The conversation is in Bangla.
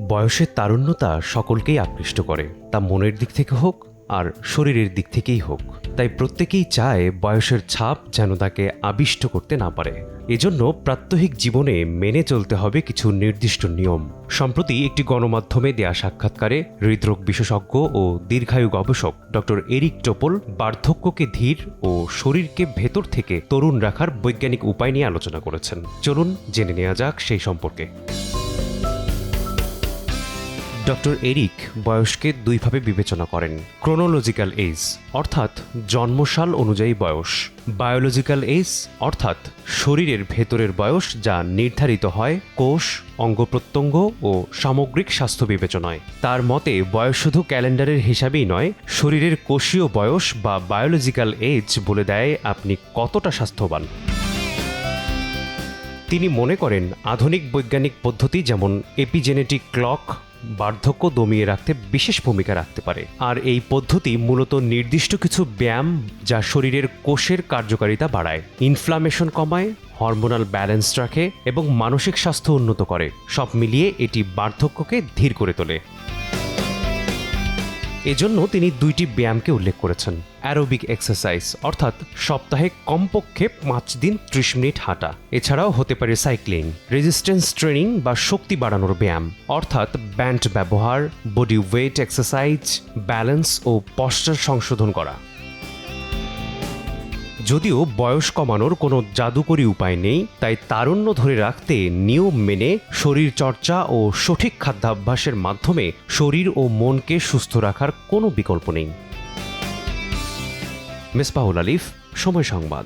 বয়সের তারুণ্যতা সকলকেই আকৃষ্ট করে, তা মনের দিক থেকে হোক আর শরীরের দিক থেকেই হোক। তাই প্রত্যেকেই চায় বয়সের ছাপ যেন তাকে আবিষ্ট করতে না পারে। এজন্য প্রাত্যহিক জীবনে মেনে চলতে হবে কিছু নির্দিষ্ট নিয়ম। সম্প্রতি একটি গণমাধ্যমে দেয়া সাক্ষাৎকারে হৃদরোগ বিশেষজ্ঞ ও দীর্ঘায়ু গবেষক ডক্টর এরিক টোপল বার্ধক্যকে ধীর ও শরীরকে ভেতর থেকে তরুণ রাখার বৈজ্ঞানিক উপায় নিয়ে আলোচনা করেছেন। চলুন জেনে নেওয়া যাক সেই সম্পর্কে। ডক্টর এরিক বয়সকে দুইভাবে বিবেচনা করেন। ক্রোনোলজিক্যাল এজ অর্থাৎ জন্মসাল অনুযায়ী বয়স, বায়োলজিক্যাল এজ অর্থাৎ শরীরের ভেতরের বয়স যা নির্ধারিত হয় কোষ, অঙ্গপ্রত্যঙ্গ ও সামগ্রিক স্বাস্থ্য বিবেচনায়। তার মতে বয়স শুধু ক্যালেন্ডারের হিসাবেই নয়, শরীরের কোষীয় বয়স বা বায়োলজিক্যাল এজ বলে দেয় আপনি কতটা স্বাস্থ্যবান। তিনি মনে করেন আধুনিক বৈজ্ঞানিক পদ্ধতি যেমন এপিজেনেটিক ক্লক বার্ধক্য দমিয়ে রাখতে বিশেষ ভূমিকা রাখতে পারে। আর এই পদ্ধতি মূলত নির্দিষ্ট কিছু ব্যায়াম যা শরীরের কোষের কার্যকারিতা বাড়ায়, ইনফ্লামেশন কমায়, হরমোনাল ব্যালেন্স রাখে এবং মানসিক স্বাস্থ্য উন্নত করে। সব মিলিয়ে এটি বার্ধক্যকে ধীর করে তোলে। এজন্য তিনি দুইটি ব্যায়ামকে উল্লেখ করেছেন। অ্যারোবিক এক্সারসাইজ অর্থাৎ সপ্তাহে কমপক্ষে 5 দিন 30 মিনিট হাঁটা। এছাড়াও হতে পারে সাইক্লিং, রেজিস্ট্যান্স ট্রেনিং বা শক্তি বাড়ানোর ব্যায়াম অর্থাৎ ব্যান্ড ব্যবহার, বডি ওয়েট এক্সারসাইজ, ব্যালেন্স ও পশ্চার সংশোধন করা। যদিও বয়স কমানোর কোনো জাদুকরী উপায় নেই, তাই তারুণ্য ধরে রাখতে নিয়ম মেনে শরীর চর্চা ও সঠিক খাদ্যাভ্যাসের মাধ্যমে শরীর ও মনকে সুস্থ রাখার কোনো বিকল্প নেই। মেসবাহুল আলিফ, সময় সংবাদ।